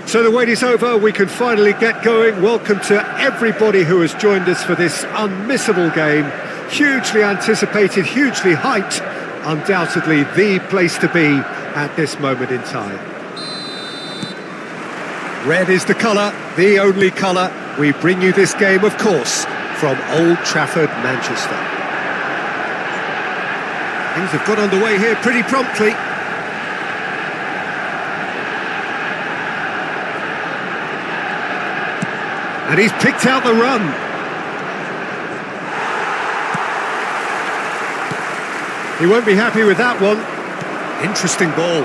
So the wait is over, we can finally get going. Welcome to everybody who has joined us for this unmissable game. Hugely anticipated, hugely hyped. Undoubtedly the place to be at this moment in time. Red is the colour, the only colour. We bring you this game, of course, from Old Trafford, Manchester. Things have got underway here pretty promptly. And he's picked out the run. He won't be happy with that one. Interesting ball.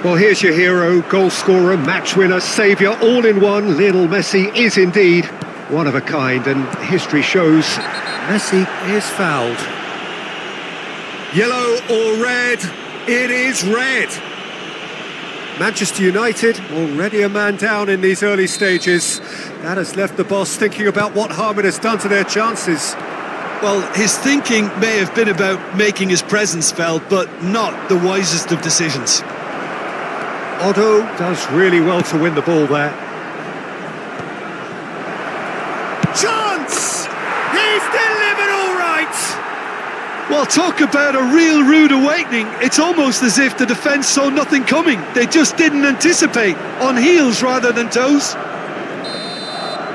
Well, here's your hero, goal scorer, match winner, saviour, all in one. Lionel Messi is indeed one of a kind, and history shows Messi is fouled. Yellow or red? It is red. Manchester United already a man down in these early stages. That has left the boss thinking about what harm it has done to their chances. Well, his thinking may have been about making his presence felt, but not the wisest of decisions. Otto does really well to win the ball there. Chance! He's delivered all right! Well, talk about a real rude awakening. It's almost as if the defence saw nothing coming. They just didn't anticipate, on heels rather than toes.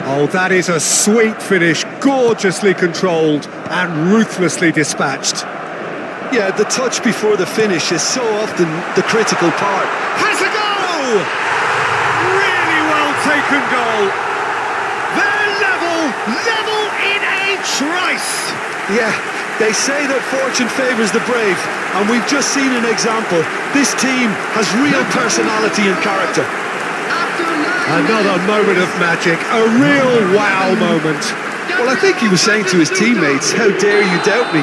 Oh, that is a sweet finish, gorgeously controlled and ruthlessly dispatched. Yeah, the touch before the finish is so often the critical part. Has a goal! Really well taken goal. They're level in a trice. Yeah, they say that fortune favours the brave, and we've just seen an example. This team has real personality and character. Another moment of magic, a real wow moment. Well, I think he was saying to his teammates, how dare you doubt me?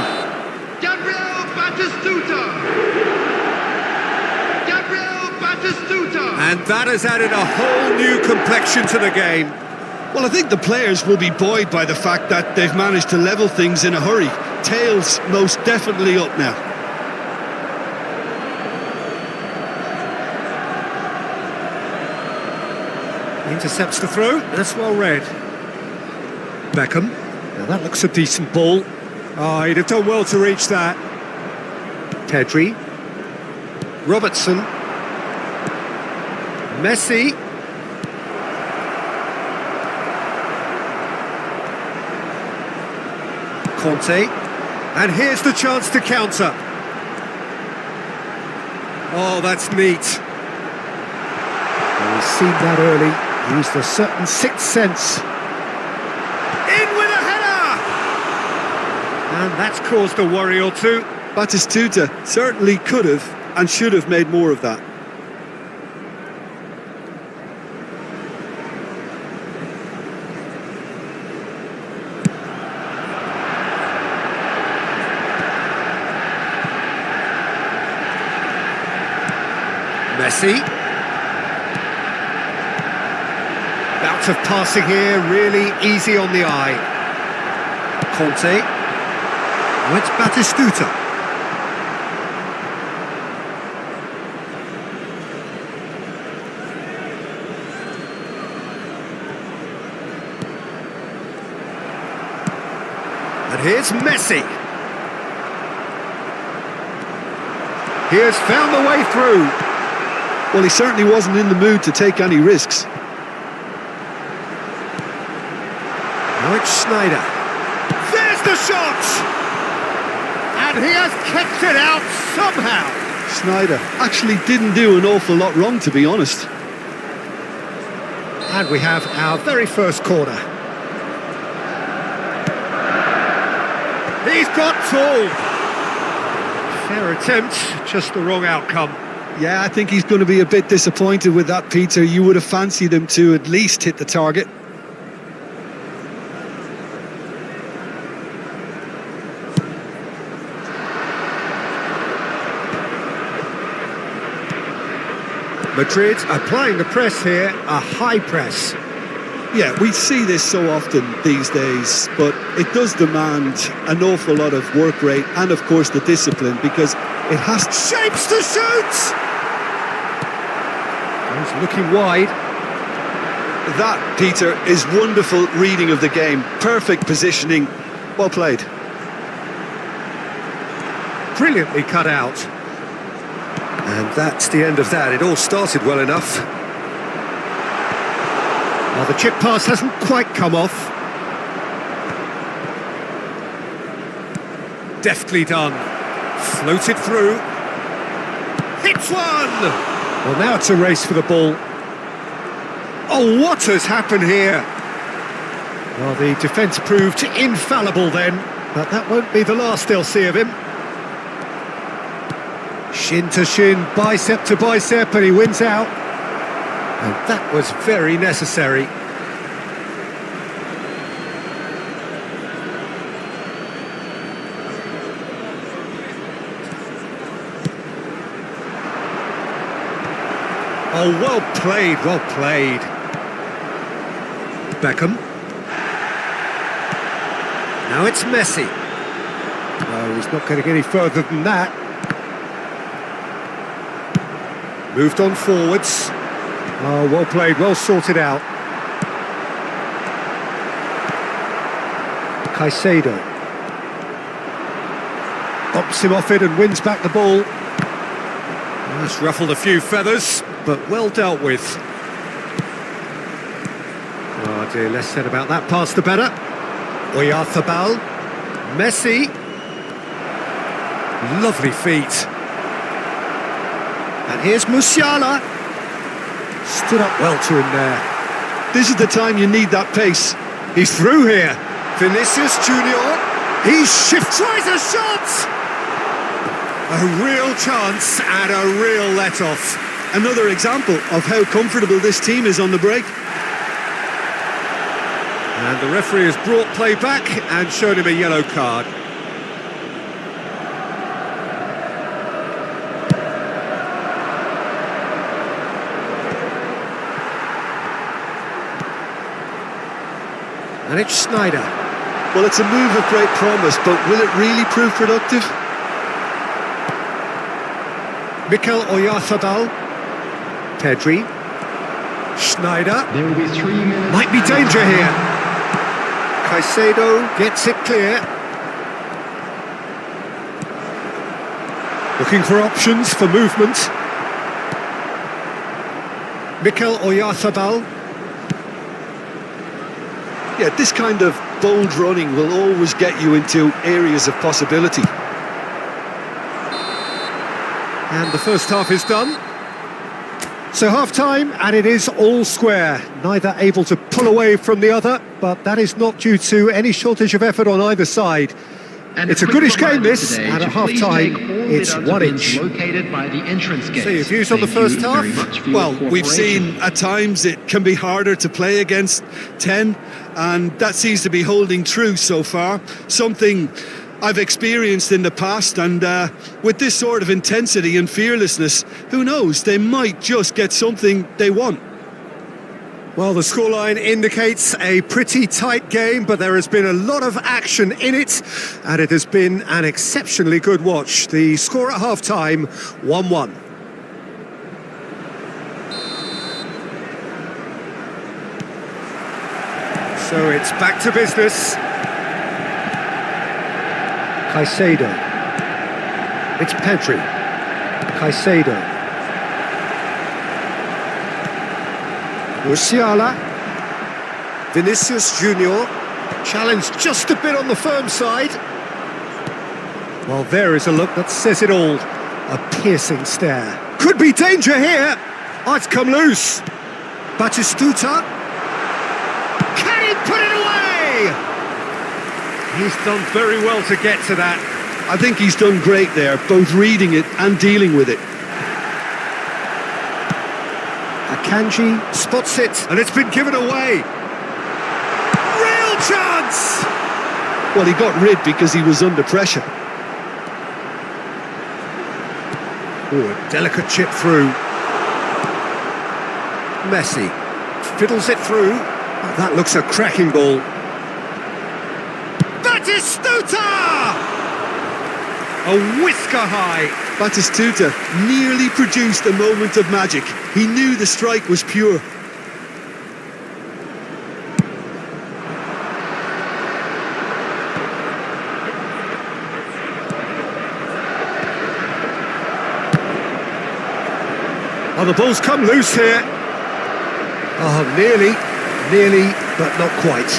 And that has added a whole new complexion to the game. Well, I think the players will be buoyed by the fact that they've managed to level things in a hurry. Tails most definitely up now. Intercepts the throw, that's well read. Beckham, now that looks a decent ball. Oh, he'd have done well to reach that. Pedri. Robertson. Messi. Conte. And here's the chance to counter. Oh, that's neat. Well, he's seen that early, used a certain sixth sense. In with a header! And that's caused a worry or two. Batistuta certainly could have and should have made more of that. Messi. Bout of passing here, really easy on the eye. Conte. Now it's Batistuta. And here's Messi. He has found the way through. Well, he certainly wasn't in the mood to take any risks. Now it's Schneider. There's the shot! And he has kept it out somehow. Schneider actually didn't do an awful lot wrong, to be honest. And we have our very first corner. He's got tall. Fair attempt, just the wrong outcome. Yeah, I think he's going to be a bit disappointed with that, Peter. You would have fancied him to at least hit the target. Madrid applying the press here, a high press. Yeah, we see this so often these days, but it does demand an awful lot of work rate and, of course, the discipline, because it has Shapes to shoot! He's looking wide. That, Peter, is wonderful reading of the game. Perfect positioning. Well played. Brilliantly cut out. And that's the end of that. It all started well enough. Well, the chip pass hasn't quite come off. Deftly done. Floated through. Hits one! Well, now it's a race for the ball. Oh, what has happened here? Well, the defence proved infallible then, but that won't be the last they'll see of him. Shin to shin, bicep to bicep, and he wins out. And that was very necessary. Oh, well played, well played. Beckham. Now it's Messi. Oh, he's not going to get any further than that. Moved on forwards. Oh, well played, well sorted out. Caicedo. Bops him off it and wins back the ball. That's ruffled a few feathers, but well dealt with. Oh dear, less said about that pass the better. Oyarzabal. Messi. Lovely feet. And here's Musiala. Stood up well to him there. This is the time you need that pace. He's through here. Vinicius Junior. He shifts. Tries a shot! A real chance and a real let-off. Another example of how comfortable this team is on the break. And the referee has brought play back and shown him a yellow card. And it's Schneider. Well, it's a move of great promise, but will it really prove productive? Mikel Oyarzabal. Pedri. Schneider. There will be 3 minutes. Might be danger here. Caicedo gets it clear. Looking for options for movement. Mikel Oyarzabal. Yeah, this kind of bold running will always get you into areas of possibility. And the first half is done. So half-time, and it is all square. Neither able to pull away from the other, but that is not due to any shortage of effort on either side. And It's a goodish game, this, today and to at please half-time, take all it's the 1 bins inch. located by the entrance gate. So your views on the Thank first you half? very much for your Well, we've cooperation. seen at times it can be harder to play against 10, and that seems to be holding true so far. Something I've experienced in the past, and with this sort of intensity and fearlessness, who knows, they might just get something they want. Well, the scoreline indicates a pretty tight game, but there has been a lot of action in it, and it has been an exceptionally good watch. The score at half-time, 1-1. So it's back to business. Caicedo. It's Pedri. Caicedo. Musiala. Vinicius Junior. Challenged just a bit on the firm side. Well, there is a look that says it all. A piercing stare. Could be danger here. Oh, it's come loose. Batistuta. Can he put it away? He's done very well to get to that. I think he's done great there, both reading it and dealing with it. Akanji spots it, and it's been given away. Real chance! Well, he got rid because he was under pressure. Oh, a delicate chip through. Messi fiddles it through. Oh, that looks a cracking ball. Batistuta! A whisker high. Batistuta nearly produced a moment of magic. He knew the strike was pure. Oh, the ball's come loose here. Oh, nearly, but not quite.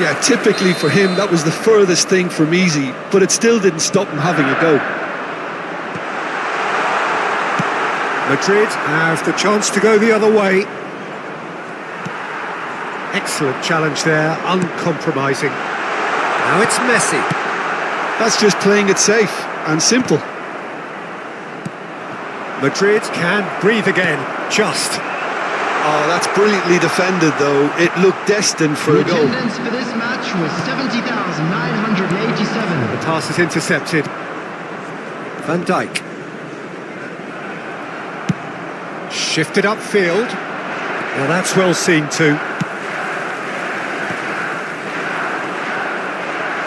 Yeah, typically for him, that was the furthest thing from easy, but it still didn't stop him having a go. Madrid have the chance to go the other way. Excellent challenge there, uncompromising. Now it's Messi. That's just playing it safe and simple. Madrid can breathe again, just. Oh, that's brilliantly defended, though. It looked destined for The a goal. attendance for this match was 70,987. The pass is intercepted. Van Dijk. Shifted upfield. Now that's well seen too.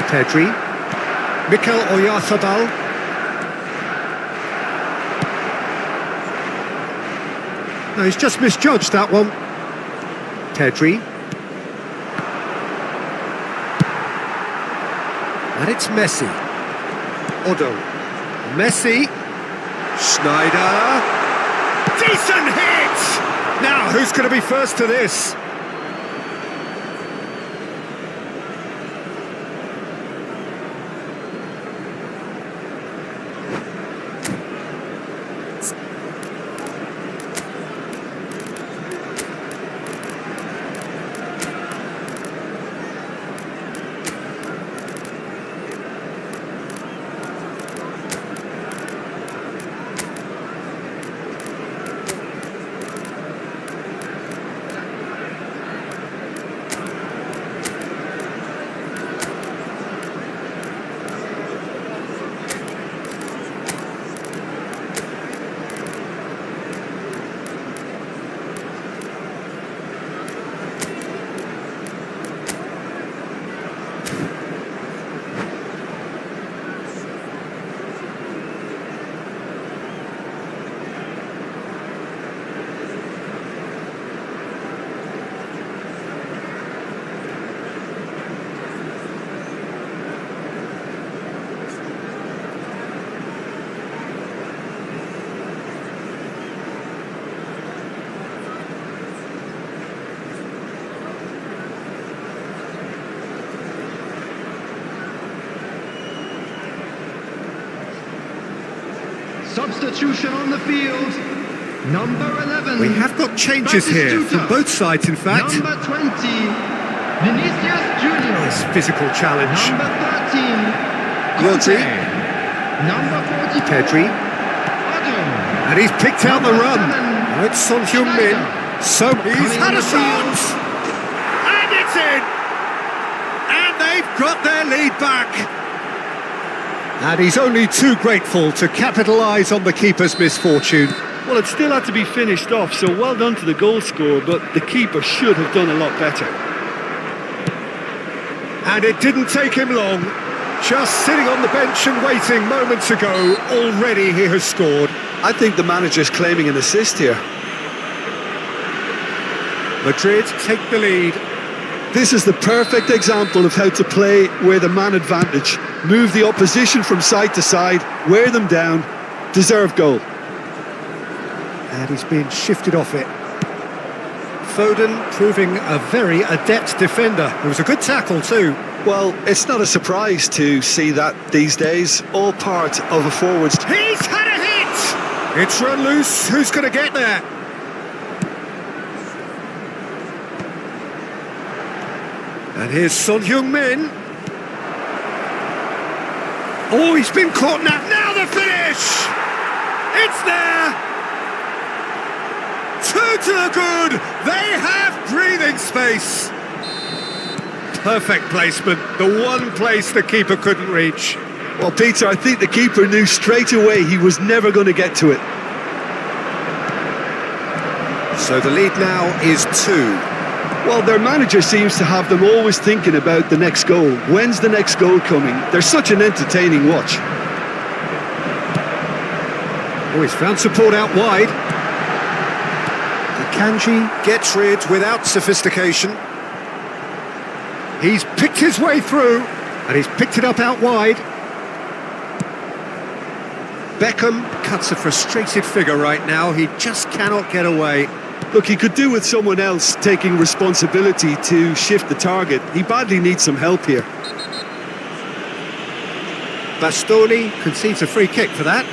Pedri. Mikel Oyarzabal. No, he's just misjudged that one. Pedri. And it's Messi. Odo. Messi. Schneider. Decent hit! Now, who's going to be first to this? Substitution on the field. Number 11. We have got changes here from both sides, in fact. Number 20. Vinicius Junior. Nice physical challenge. Number 13. Rodri. Number 44. Pedri. Adam. And he's picked out the Number run. 7. Now it's Son Heung-min. So he's had a chance. And it's in. And they've got their lead back. And he's only too grateful to capitalise on the keeper's misfortune. Well, it still had to be finished off, so well done to the goal scorer, but the keeper should have done a lot better. And it didn't take him long. Just sitting on the bench and waiting moments ago, already he has scored. I think the manager's claiming an assist here. Madrid take the lead. This is the perfect example of how to play with a man advantage. Move the opposition from side to side, wear them down, deserve goal. And he's being shifted off it. Foden proving a very adept defender. It was a good tackle too. Well, it's not a surprise to see that these days, all part of a forward's... He's had a hit! It's run loose, who's going to get there? And here's Son Heung-min. Oh, he's been caught now the finish! It's there! Two to the good! They have breathing space! Perfect placement, the one place the keeper couldn't reach. Well, Peter, I think the keeper knew straight away he was never going to get to it. So the lead now is 2. Well, their manager seems to have them always thinking about the next goal. When's the next goal coming? They're such an entertaining watch. Oh, he's found support out wide. Kanji gets rid without sophistication. He's picked his way through, and he's picked it up out wide. Beckham cuts a frustrated figure right now. He just cannot get away. Look, he could do with someone else taking responsibility to shift the target. He badly needs some help here. Bastoni concedes a free kick for that.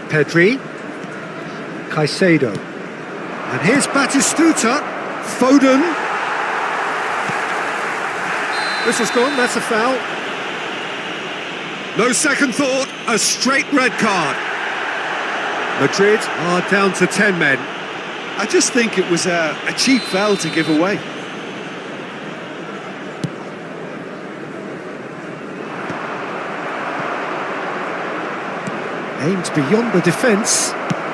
Pedri, Caicedo, and here's Batistuta, Foden. This is gone, that's a foul. No second thought, a straight red card. Madrid are down to 10 men. I just think it was a cheap foul to give away. Aims beyond the defence.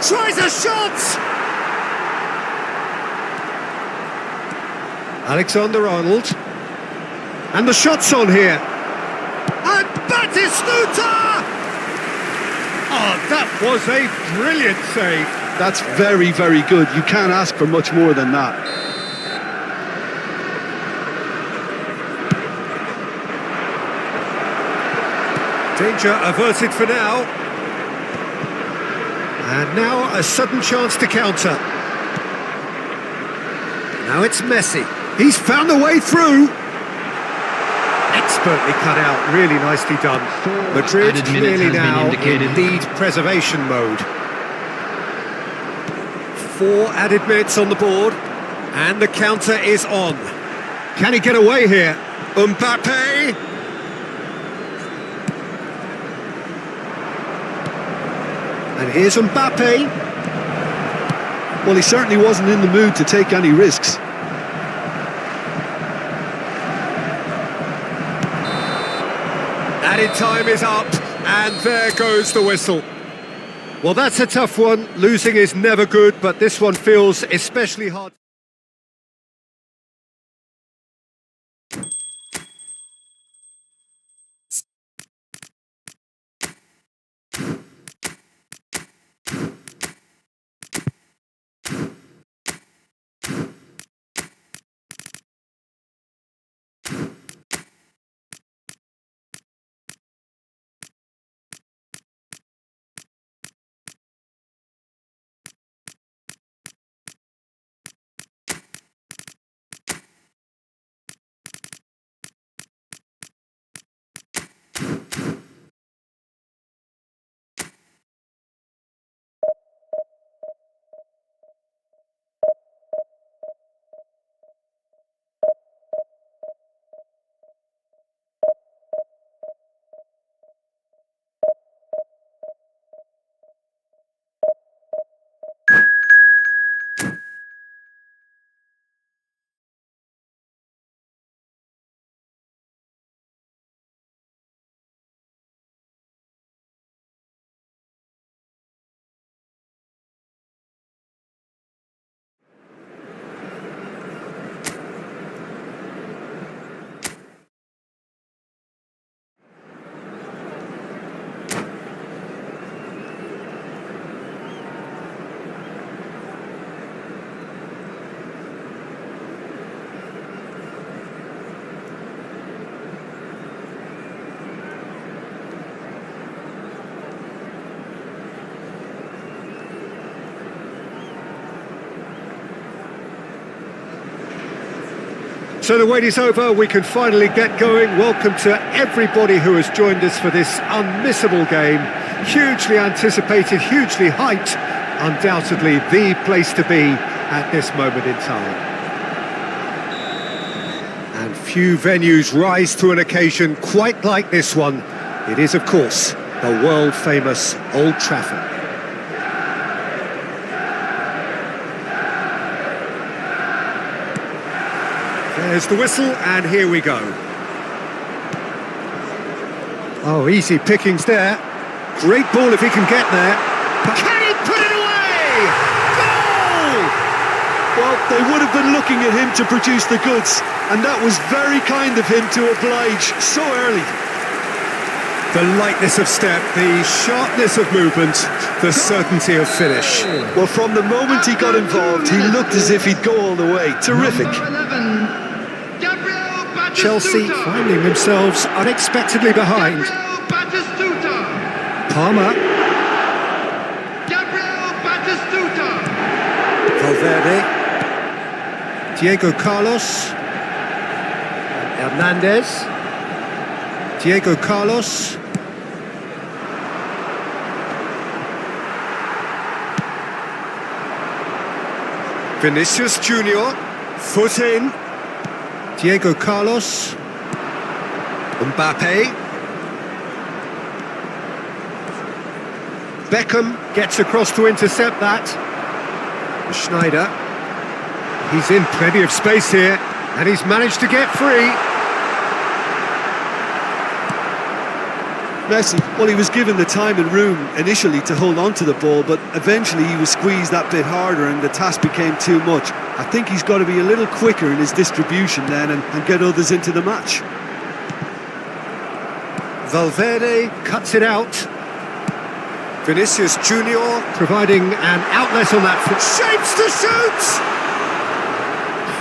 Tries a shot! Alexander-Arnold. And the shot's on here. And Batistuta! Oh, that was a brilliant save. That's very, very good. You can't ask for much more than that. Danger averted for now. And now a sudden chance to counter. Now it's Messi. He's found a way through. Expertly cut out, really nicely done. Madrid clearly now in lead preservation mode. 4 added minutes on the board, and the counter is on. Can he get away here? Mbappe! And here's Mbappe. Well, he certainly wasn't in the mood to take any risks. Added time is up, and there goes the whistle. Well, that's a tough one. Losing is never good, but this one feels especially hard. So the wait is over, we can finally get going. Welcome to everybody who has joined us for this unmissable game. Hugely anticipated, hugely hyped, undoubtedly the place to be at this moment in time. And few venues rise to an occasion quite like this one. It is, of course, the world-famous Old Trafford. There's the whistle, and here we go. Oh, easy pickings there. Great ball if he can get there. Can he put it away? Goal! Well, they would have been looking at him to produce the goods, and that was very kind of him to oblige so early. The lightness of step, the sharpness of movement, the certainty of finish. Well, from the moment he got involved, he looked as if he'd go all the way. Terrific. Chelsea finding themselves unexpectedly behind. Palmer. Valverde. Diego Carlos. Hernandez. Diego Carlos. Vinicius Junior. Foot in. Diego Carlos. Mbappe. Beckham gets across to intercept that. Schneider. He's in plenty of space here, and he's managed to get free. Messi, well, he was given the time and room initially to hold on to the ball, but eventually he was squeezed that bit harder and the task became too much. I think he's got to be a little quicker in his distribution then and get others into the match. Valverde cuts it out. Vinicius Junior providing an outlet on that foot. Shapes to shoot!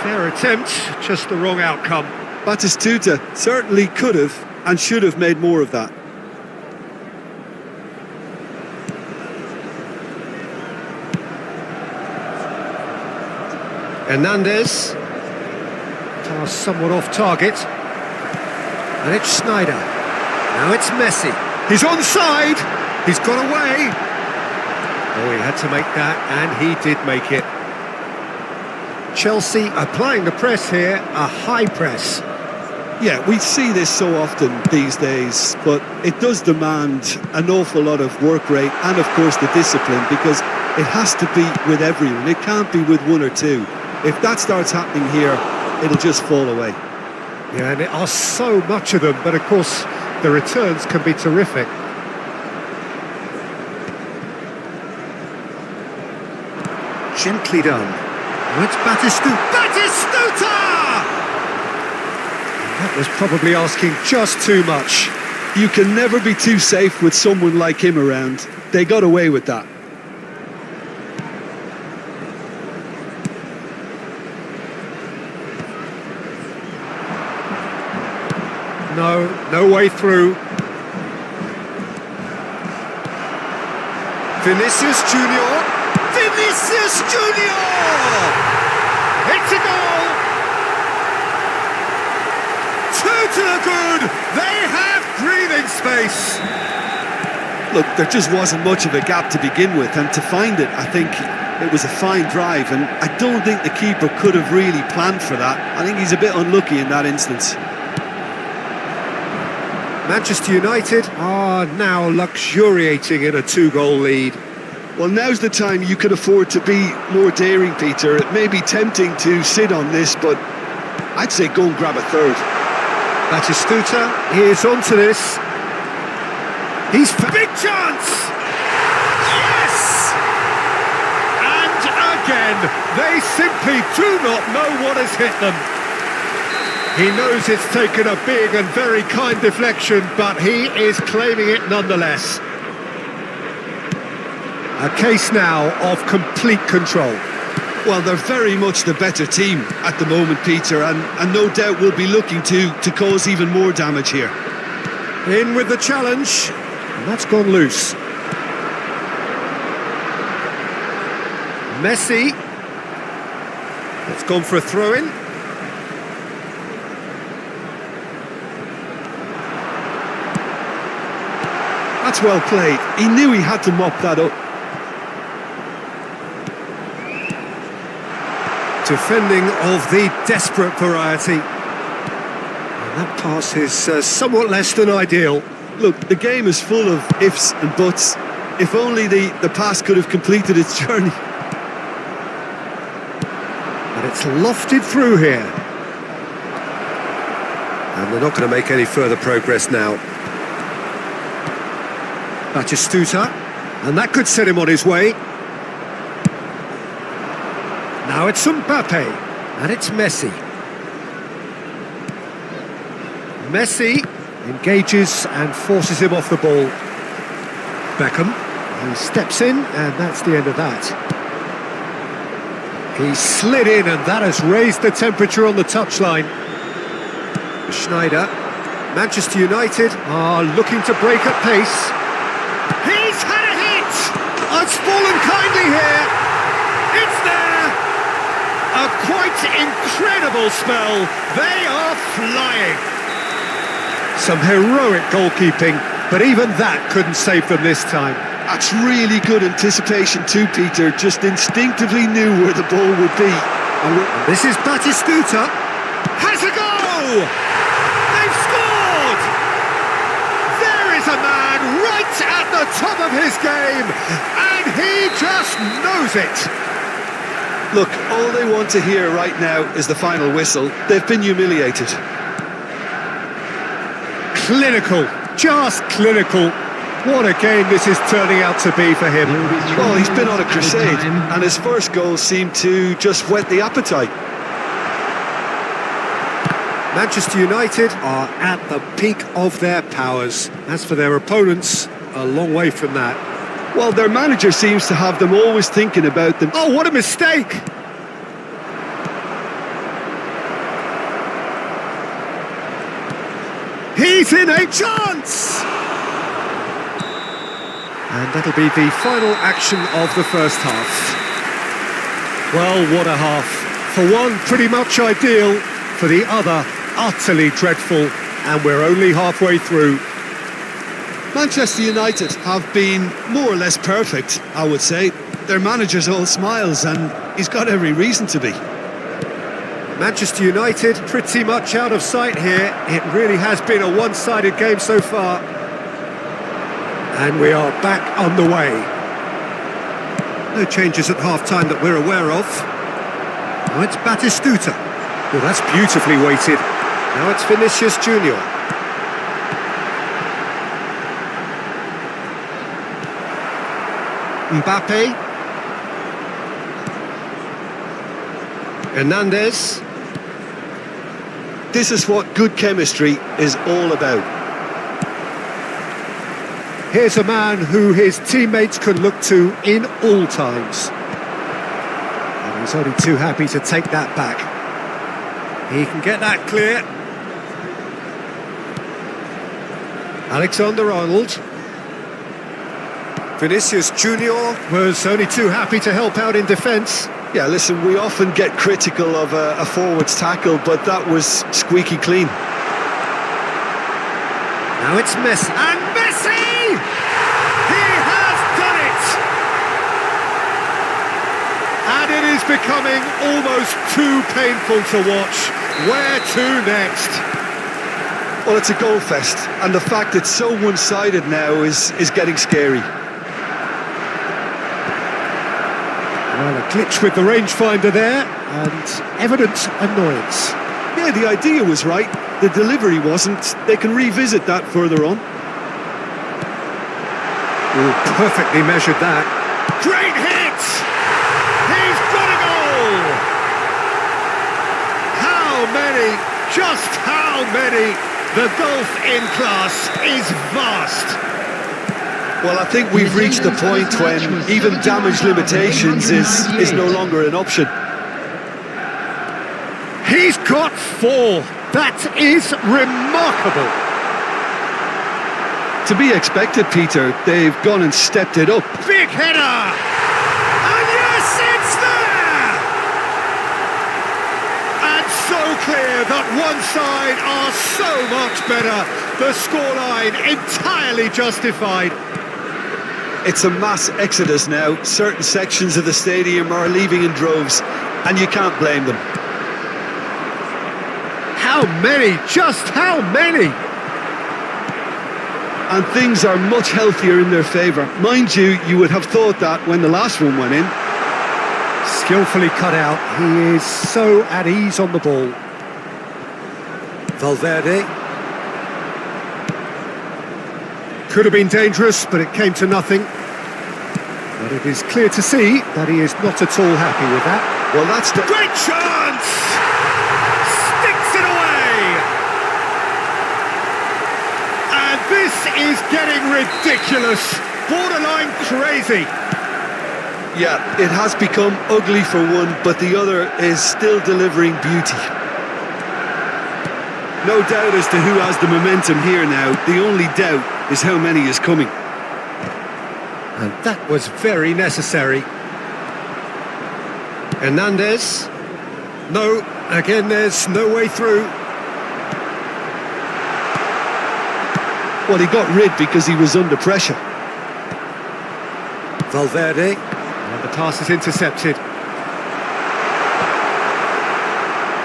Fair attempt, just the wrong outcome. Batistuta certainly could have and should have made more of that. Hernandez. Pass somewhat off target. And it's Schneider. Now it's Messi. He's onside. He's got away. Oh, he had to make that, and he did make it. Chelsea applying the press here, a high press. Yeah, we see this so often these days, but it does demand an awful lot of work rate and, of course, the discipline, because it has to be with everyone. It can't be with one or two. If that starts happening here, it'll just fall away. Yeah, and there are so much of them, but of course, the returns can be terrific. Gently done. Oh, it's Batistuta! Batistuta! That was probably asking just too much. You can never be too safe with someone like him around. They got away with that. No way through. Vinicius Junior. Vinicius Junior! It's a goal! 2 to the good. They have breathing space. Look, there just wasn't much of a gap to begin with, and to find it, I think it was a fine drive, and I don't think the keeper could have really planned for that. I think he's a bit unlucky in that instance. Manchester United are now luxuriating in a 2-goal lead. Well, now's the time you can afford to be more daring, Peter. It may be tempting to sit on this, but I'd say go and grab a third. Batistuta is onto this. He's big chance! Yes! And again, they simply do not know what has hit them. He knows it's taken a big and very kind deflection, but he is claiming it nonetheless. A case now of complete control. Well, they're very much the better team at the moment, Peter, and no doubt will be looking to cause even more damage here. In with the challenge, and that's gone loose. Messi. It's gone for a throw-in. That's well played. He knew he had to mop that up. Defending of the desperate variety. And that pass is somewhat less than ideal. Look, the game is full of ifs and buts. If only the pass could have completed its journey. But it's lofted through here. And they're not going to make any further progress now. Batistuta, and that could set him on his way. Now it's Mbappe, and it's Messi. Messi engages and forces him off the ball. Beckham, he steps in, and that's the end of that. He slid in, and that has raised the temperature on the touchline. Schneider, Manchester United are looking to break at pace. He's had a hit! It's fallen kindly here. It's there! A quite incredible spell. They are flying. Some heroic goalkeeping, but even that couldn't save them this time. That's really good anticipation too, Peter. Just instinctively knew where the ball would be. And this is Batistuta. Has a go! They've scored! There is a man right at the top of his game, and he just knows it. Look, all they want to hear right now is the final whistle. They've been humiliated. Clinical, just clinical. What a game this is turning out to be for him. Well, he's been on a crusade, and his first goal seemed to just whet the appetite. Manchester United are at the peak of their powers. As for their opponents, a long way from that. Well, their manager seems to have them always thinking about them. Oh, what a mistake! He's in a chance! And that'll be the final action of the first half. Well, what a half. For one, pretty much ideal. For the other, utterly dreadful. And we're only halfway through. Manchester United have been more or less perfect, I would say. Their manager's all smiles, and he's got every reason to be. Manchester United pretty much out of sight here. It really has been a one-sided game so far. And we are back on the way. No changes at half-time that we're aware of. Now it's Batistuta. Well, that's beautifully weighted. Now it's Vinicius Junior. Mbappe. Hernandez. This is what good chemistry is all about. Here's a man who his teammates can look to in all times. And he's only too happy to take that back. He can get that clear. Alexander-Arnold. Vinicius Junior was only too happy to help out in defence. Yeah, listen, we often get critical of a forward's tackle, but that was squeaky clean. Now it's Messi. And Messi! He has done it! And it is becoming almost too painful to watch. Where to next? Well, it's a goal fest, and the fact it's so one-sided now is getting scary. Well, a glitch with the rangefinder there, and evident annoyance. Yeah, the idea was right, the delivery wasn't. They can revisit that further on. Ooh, perfectly measured that. Great hit! He's got a goal! How many? Just how many? The gulf in class is vast. Well, I think we've reached the point when even damage limitations is no longer an option. He's got 4. That is remarkable. To be expected, Peter. They've gone and stepped it up. Big header! And yes, it's there! And so clear that one side are so much better. The scoreline entirely justified. It's a mass exodus now. Certain sections of the stadium are leaving in droves, and you can't blame them. How many? Just how many? And things are much healthier in their favour. Mind you, you would have thought that when the last one went in. Skillfully cut out. He is so at ease on the ball. Valverde. Could have been dangerous, but it came to nothing. But it is clear to see that he is not at all happy with that. Well, that's the... Great chance! Sticks it away! And this is getting ridiculous. Borderline crazy. Yeah, it has become ugly for one, but the other is still delivering beauty. No doubt as to who has the momentum here now. The only doubt is how many is coming. And that was very necessary. Hernandez. No, again there's no way through. Well, he got rid because he was under pressure. Valverde. And the pass is intercepted.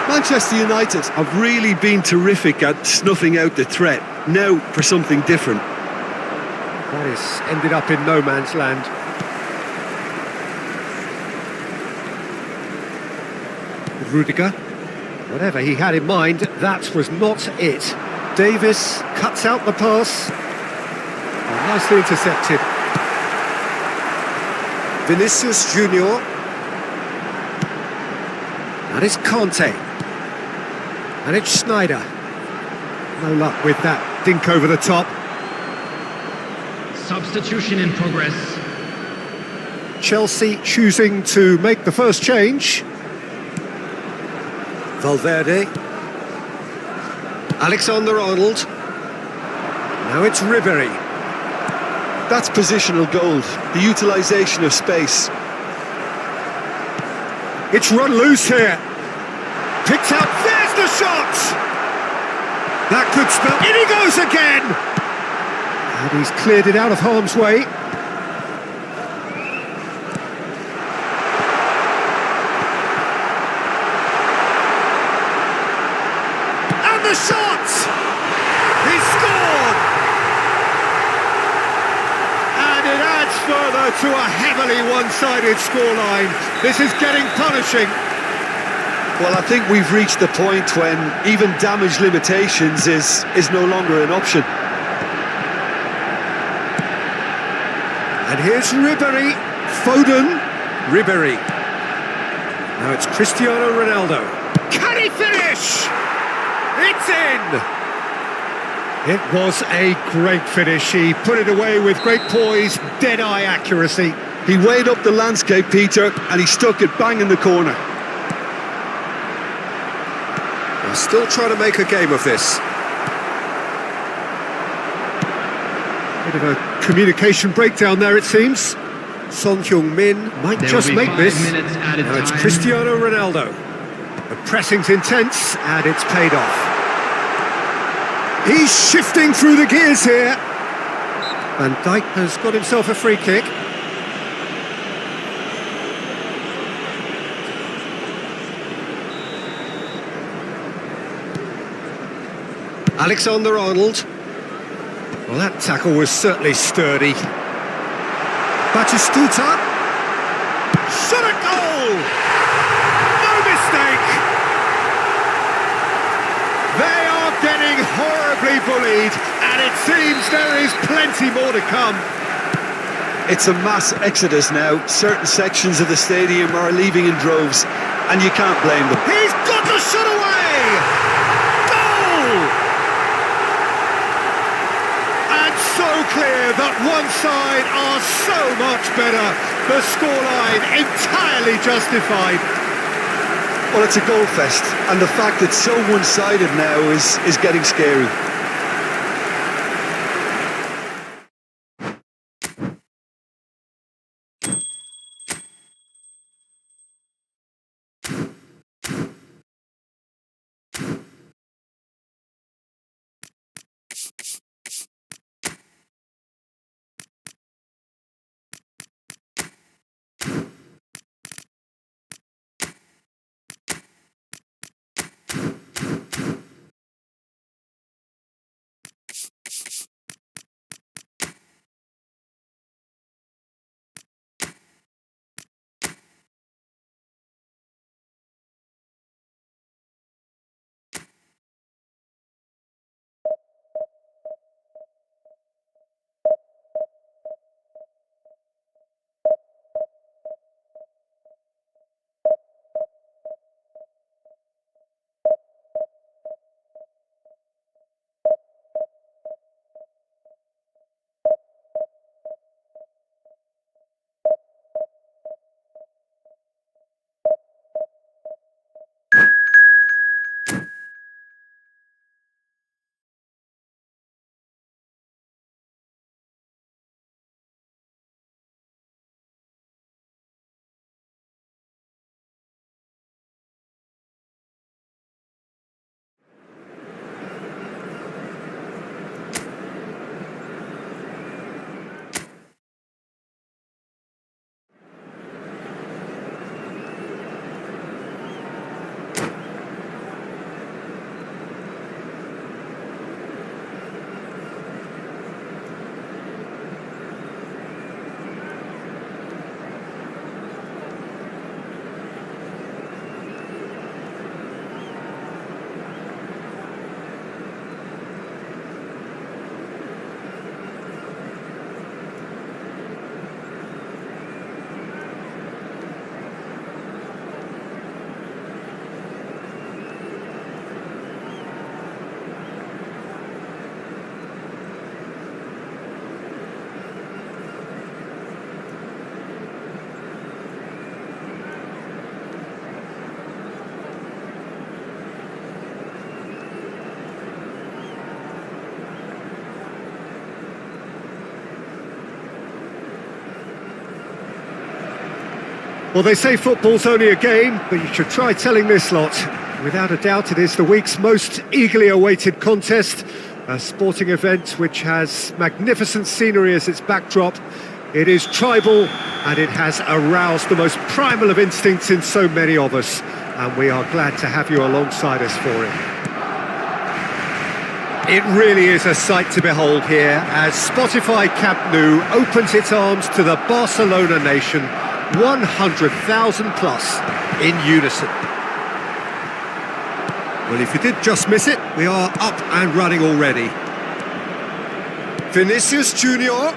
Manchester United have really been terrific at snuffing out the threat. Now for something different. That is ended up in no man's land. Rudiger. Whatever he had in mind, that was not it. Davis cuts out the pass. Oh, nicely intercepted. Vinicius Junior. That is Conte. And it's Schneider. No luck with that dink over the top. Substitution in progress. Chelsea choosing to make the first change. Valverde. Alexander-Arnold. Now it's Ribery. That's positional gold, the utilisation of space. It's run loose here. Picked out, there's the shot! That could spell, in he goes again! And he's cleared it out of harm's way. And the shot! He scored! And it adds further to a heavily one-sided scoreline. This is getting punishing. Well, I think we've reached the point when even damage limitations is no longer an option. And here's Ribery, Foden, Ribery. Now it's Cristiano Ronaldo. Can he finish? It's in! It was a great finish. He put it away with great poise, dead-eye accuracy. He weighed up the landscape, Peter, and he stuck it bang in the corner. They're still trying to make a game of this. Bit of a communication breakdown there, it seems. Son Heung-min might just make this. Now it's Cristiano Ronaldo. The pressing's intense, and it's paid off. He's shifting through the gears here. Van Dijk has got himself a free kick. Alexander-Arnold. Well, that tackle was certainly sturdy. Batistuta. Shot at goal! No mistake! They are getting horribly bullied, and it seems there is plenty more to come. It's a mass exodus now. Certain sections of the stadium are leaving in droves, and you can't blame them. He's got the shot away! Goal! And so clear that one side are so much better. The scoreline entirely justified. Well, it's a goal fest, and the fact it's so one-sided now is getting scary. Well, they say football's only a game, but you should try telling this lot. Without a doubt, it is the week's most eagerly awaited contest, a sporting event which has magnificent scenery as its backdrop. It is tribal, and it has aroused the most primal of instincts in so many of us, and we are glad to have you alongside us for it. It really is a sight to behold here as Spotify Camp Nou opens its arms to the Barcelona nation, 100,000 plus in unison. Well, if you did just miss it, we are up and running already. Vinicius Junior.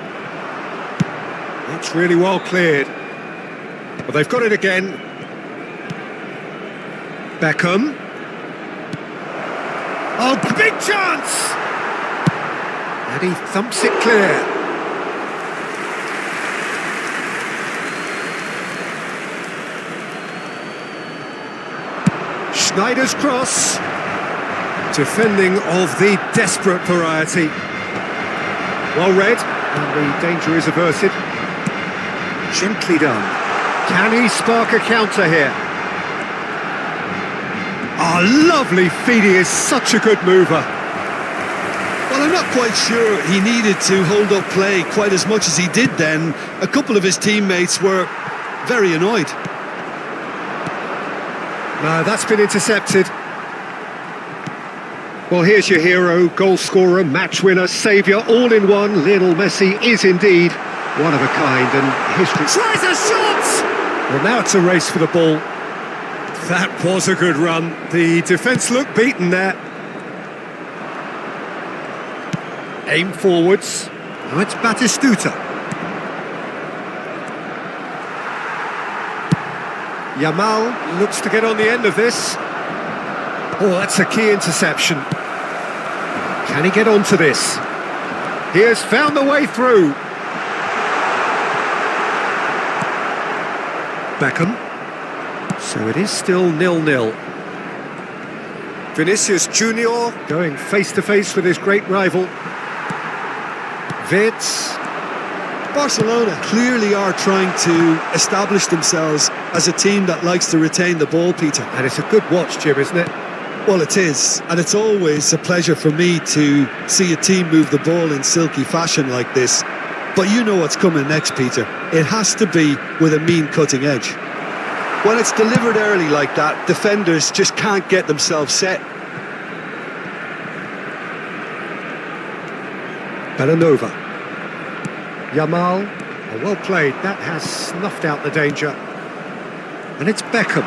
That's really well cleared. Well, they've got it again. Beckham. Oh, big chance! And he thumps it clear. Schneider's cross. Defending of the desperate variety. Well read, and the danger is averted. Gently done. Can he spark a counter here? Oh, lovely feed. He is such a good mover. Well, I'm not quite sure he needed to hold up play quite as much as he did then. A couple of his teammates were very annoyed. No, that's been intercepted. Well, here's your hero, goal scorer, match winner, saviour, all in one. Lionel Messi is indeed one of a kind, and history tries a shot! Well, now it's a race for the ball. That was a good run. The defence looked beaten there. Aim forwards. Now it's Batistuta. Yamal looks to get on the end of this. Oh, that's a key interception. Can he get onto this? He has found the way through. Beckham. So it is still 0-0. Vinicius Junior going face-to-face with his great rival. Vitz. Barcelona clearly are trying to establish themselves as a team that likes to retain the ball, Peter. And it's a good watch, Jim, isn't it? Well, it is, and it's always a pleasure for me to see a team move the ball in silky fashion like this. But you know what's coming next, Peter. It has to be with a mean cutting edge. When it's delivered early like that, defenders just can't get themselves set. Bellanova. Yamal. Oh, well played. That has snuffed out the danger. And it's Beckham.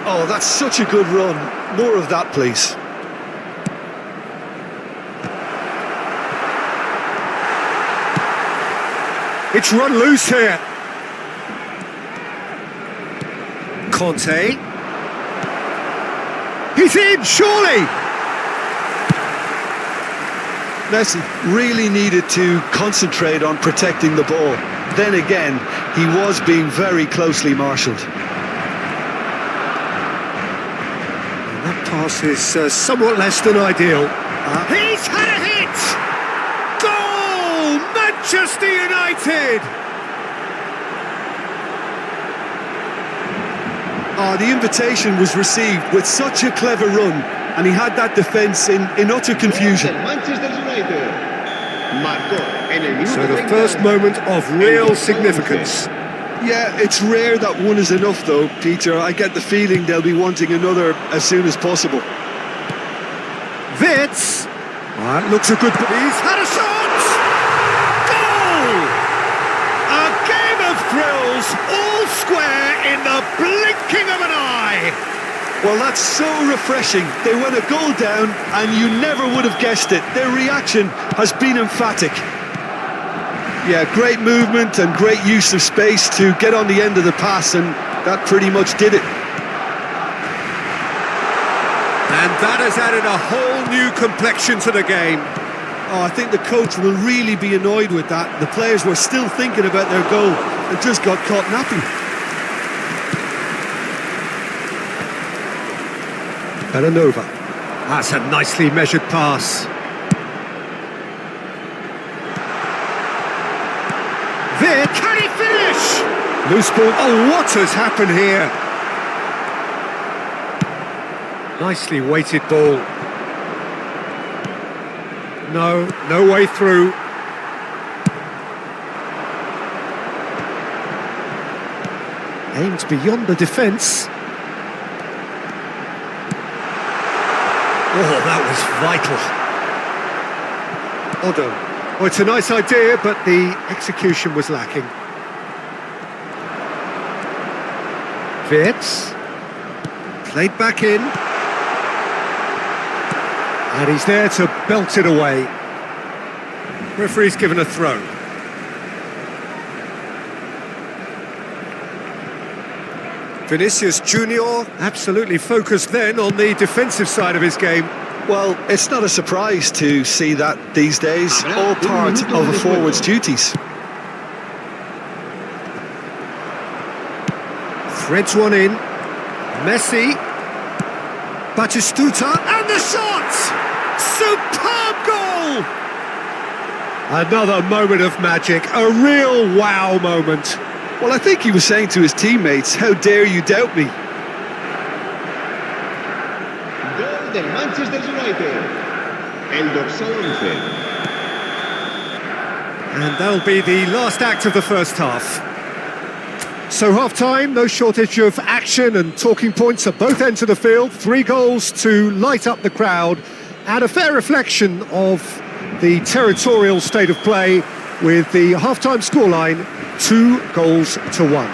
Oh, that's such a good run. More of that, please. It's run loose here. Conte. He's in, surely! Messi really needed to concentrate on protecting the ball. Then again, he was being very closely marshalled. That pass is somewhat less than ideal. He's had a hit! Goal! Manchester United! The invitation was received with such a clever run, and he had that defence in utter confusion. So the first moment of real significance. Yeah, it's rare that one is enough though, Peter. I get the feeling they'll be wanting another as soon as possible. Vitz! That looks a good... He's had a shot! Goal! A game of thrills, all square in the blinking of an eye! Well, that's so refreshing. They went a goal down and you never would have guessed it. Their reaction has been emphatic. Yeah, great movement and great use of space to get on the end of the pass, and that pretty much did it. And that has added a whole new complexion to the game. Oh, I think the coach will really be annoyed with that. The players were still thinking about their goal and just got caught napping. Bellanova. That's a nicely measured pass. Vic, can he finish? Loose ball. Oh, what has happened here? Nicely weighted ball. No way through. Aimed beyond the defence. Oh, that was vital. Odo. Well, it's a nice idea, but the execution was lacking. Wirtz. Played back in. And he's there to belt it away. Referee's given a throw. Vinicius Junior absolutely focused then on the defensive side of his game. Well, it's not a surprise to see that these days, all part of a forward's duties. Threads one in. Messi. Batistuta, and the shot! Superb goal! Another moment of magic, a real wow moment. Well, I think he was saying to his teammates, how dare you doubt me? Gol del Manchester United. El dorsal 11. And that'll be the last act of the first half. So half-time, no shortage of action and talking points at both ends of the field. 3 goals to light up the crowd, and a fair reflection of the territorial state of play with the half-time scoreline 2-1.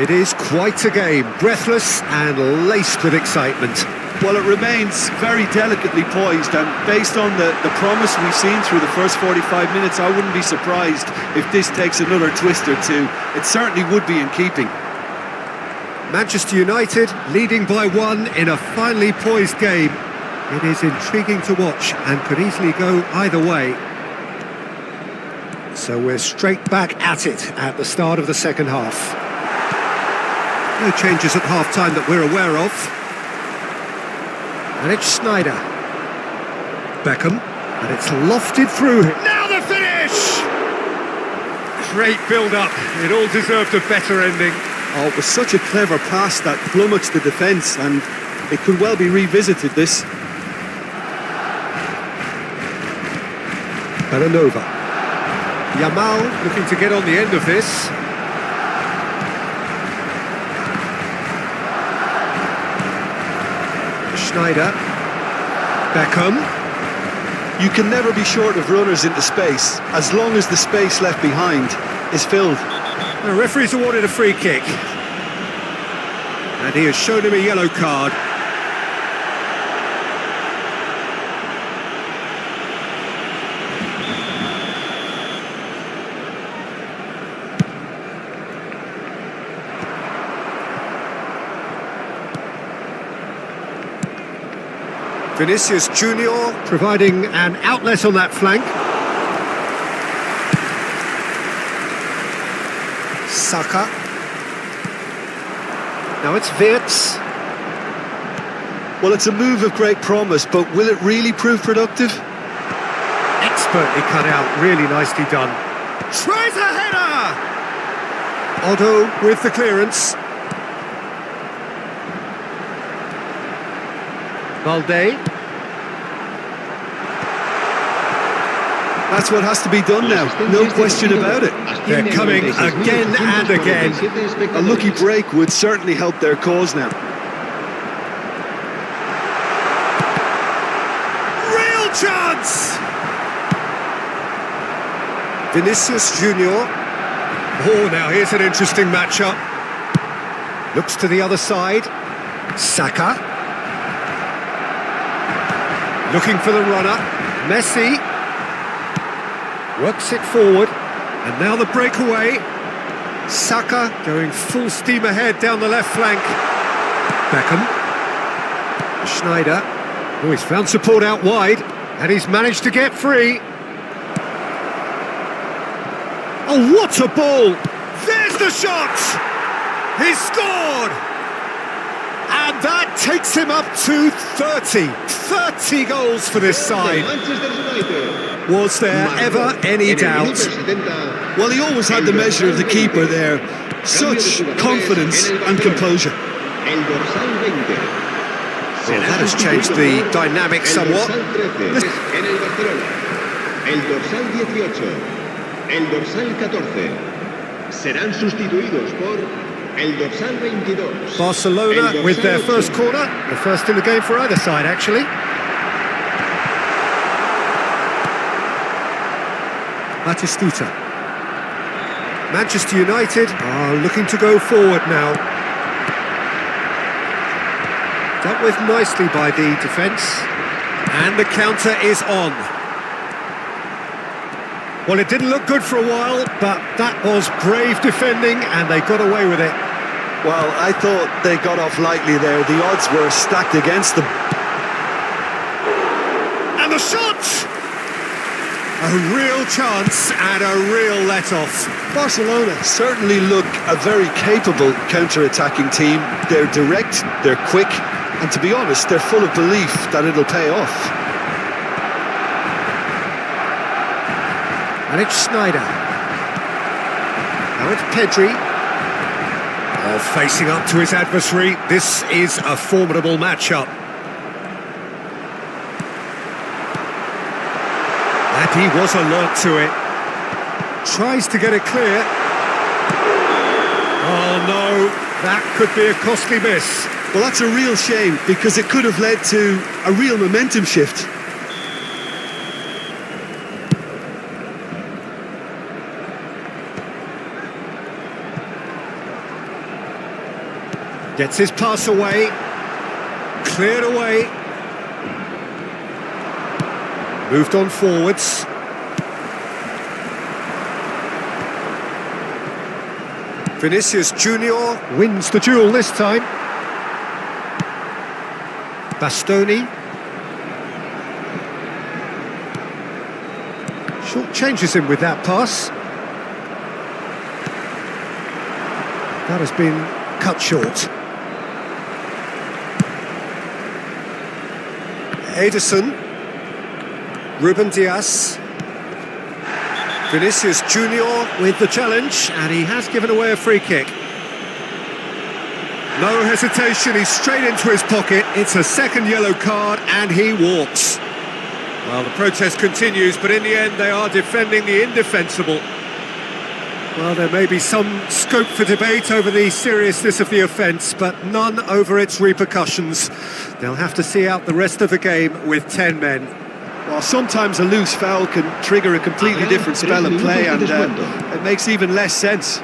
It is quite a game, breathless and laced with excitement. Well, it remains very delicately poised, and based on the promise we've seen through the first 45 minutes, I wouldn't be surprised if this takes another twist or two. It certainly would be in keeping. Manchester United leading by 1 in a finely poised game. It is intriguing to watch and could easily go either way. So we're straight back at it at the start of the second half. No changes at half-time that we're aware of. And it's Schneider. Beckham. And it's lofted through him. Now the finish! Great build-up. It all deserved a better ending. Oh, it was such a clever pass that flummoxed the defence, and it could well be revisited, this. Belanova. Yamal looking to get on the end of this. Schneider. Beckham. You can never be short of runners into space, as long as the space left behind is filled. The referee's awarded a free kick. And he has shown him a yellow card. Vinicius Junior providing an outlet on that flank. Saka. Now it's Wirtz. Well, it's a move of great promise, but will it really prove productive? Expertly cut out, really nicely done. Tries a header! Otto with the clearance. Balde. That's what has to be done now, no question about it. They're coming again and again. A lucky break would certainly help their cause now. Real chance! Vinicius Junior. Oh, now here's an interesting matchup. Looks to the other side. Saka. Looking for the runner. Messi. Works it forward. And now the breakaway. Saka going full steam ahead down the left flank. Beckham. Schneider. Oh, he's found support out wide. And he's managed to get free. Oh, what a ball! There's the shot! He's scored! And that takes him up to 30. 30 goals for this side. Manchester United. Was there ever any En el doubt? minuto 70, Well, he always had the measure of the keeper there. Such confidence and composure. el dorsal 20. Well, that has changed the dynamic somewhat. El dorsal 13 en el Barcelona. El dorsal 18. El dorsal 14. Serán sustituidos por el dorsal 22. Barcelona El with their dorsal first 8. corner. The first in the game for either side, actually. Batistuta. Manchester United are looking to go forward now. Dealt with nicely by the defence. And the counter is on. Well, it didn't look good for a while, but that was brave defending and they got away with it. Well, I thought they got off lightly there. The odds were stacked against them. And the shot! A real chance and a real let-off. Barcelona certainly look a very capable counter-attacking team. They're direct, they're quick, and to be honest, they're full of belief that it'll pay off. And it's Schneider. Now it's Pedri. Oh, facing up to his adversary. This is a formidable matchup. And he was alert to it. Tries to get it clear. Oh no, that could be a costly miss. Well, that's a real shame because it could have led to a real momentum shift. Gets his pass away. Cleared away. Moved on forwards. Vinicius Junior wins the duel this time. Bastoni. Short changes him with that pass. That has been cut short. Ederson. Ruben Diaz. Vinicius Junior with the challenge, and he has given away a free kick. No hesitation, he's straight into his pocket. It's a second yellow card, and he walks. Well, the protest continues, but in the end, they are defending the indefensible. Well, there may be some scope for debate over the seriousness of the offence, but none over its repercussions. They'll have to see out the rest of the game with 10 men. Well, sometimes a loose foul can trigger a completely different spell of play, and it makes even less sense.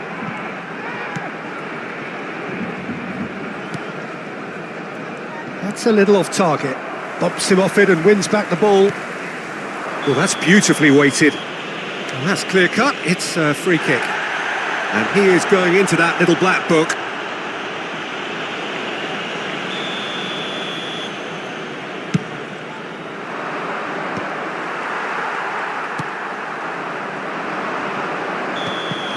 That's a little off target. Bumps him off it and wins back the ball. Well, that's beautifully weighted. And that's clear cut. It's a free kick. And he is going into that little black book.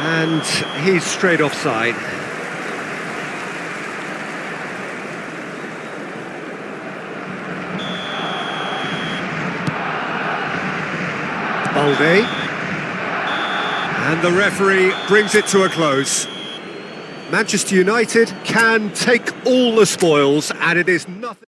And he's straight offside. Balde. And the referee brings it to a close. Manchester United can take all the spoils, and it is nothing.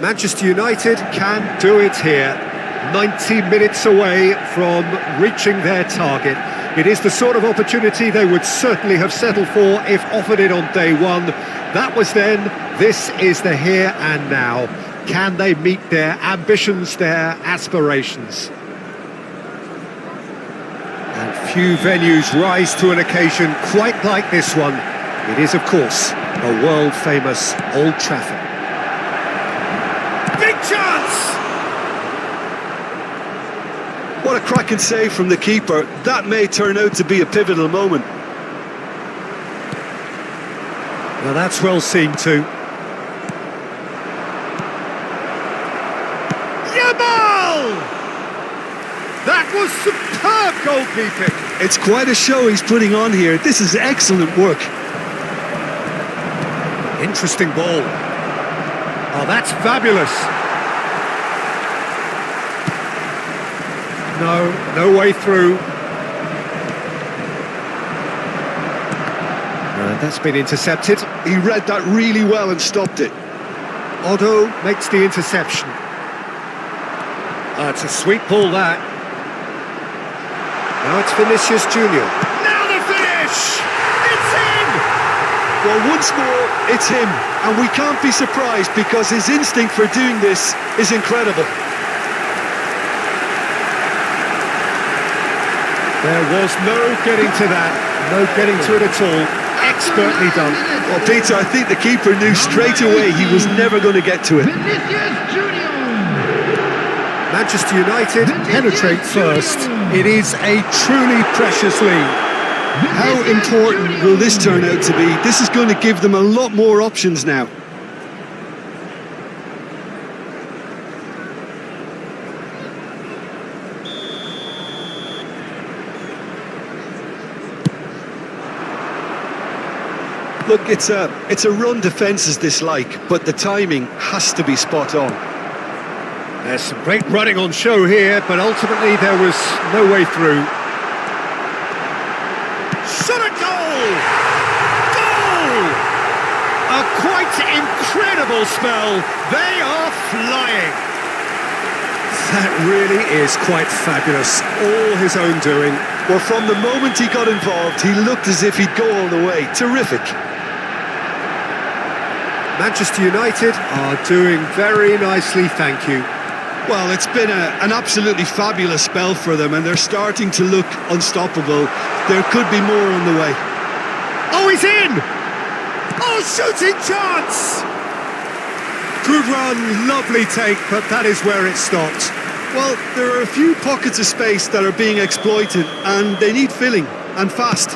Manchester United can do it here. 90 minutes away from reaching their target. It is the sort of opportunity they would certainly have settled for if offered it on day one. That was then, this is the here and now. Can they meet their ambitions, their aspirations? And few venues rise to an occasion quite like this one. It is, of course, a world-famous Old Trafford. Big chance! What a cracking save from the keeper. That may turn out to be a pivotal moment. Now that's well seen too. Yamal! That was superb goalkeeping. It's quite a show he's putting on here. This is excellent work. Interesting ball. Oh, that's fabulous. No way through. That's been intercepted. He read that really well and stopped it. Otto makes the interception. It's a sweet ball, that. Now it's Vinicius Junior. Now the finish! It's in! Well, once more, it's him. And we can't be surprised because his instinct for doing this is incredible. There was no getting to that. No getting to it at all. Expertly done. Well, Peter, I think the keeper knew straight away he was never going to get to it. Manchester United penetrate first. It is a truly precious lead. How important will this turn out to be? This is going to give them a lot more options now. Look, it's a run defence dislike, but the timing has to be spot on. There's some great running on show here, but ultimately there was no way through. Shot at goal! Goal! A quite incredible spell. They are flying. That really is quite fabulous. All his own doing. Well, from the moment he got involved, he looked as if he'd go all the way. Terrific. Manchester United are doing very nicely, thank you. Well, it's been an absolutely fabulous spell for them, and they're starting to look unstoppable. There could be more on the way. Oh, he's in! Oh, shooting chance! Good run, lovely take, but that is where it stopped. Well, there are a few pockets of space that are being exploited, and they need filling, and fast.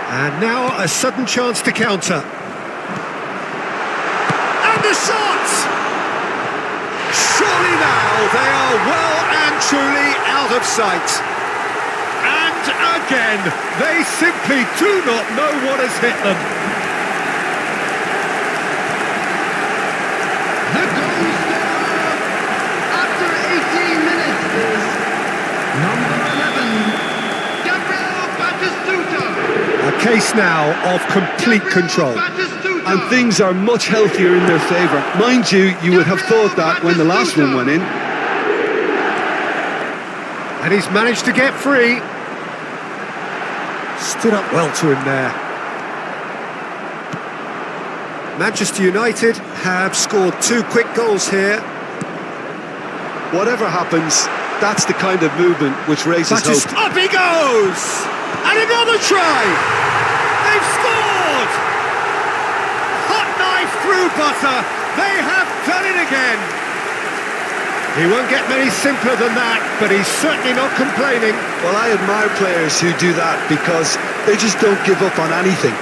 And now a sudden chance to counter. And the shot! Surely now they are well and truly out of sight. And again, they simply do not know what has hit them. The goal scorer after 18 minutes is number 11, Gabriel Batistuta. A case now of complete control. And things are much healthier in their favour. Mind you, you would have thought that when the last one went in. And he's managed to get free. Stood up well to him there. Manchester United have scored 2 quick goals here. Whatever happens, that's the kind of movement which raises hope. Up he goes! And another try! They've scored! Hot knife through butter. They have done it again. He won't get many simpler than that, but he's certainly not complaining. Well, I admire players who do that because they just don't give up on anything.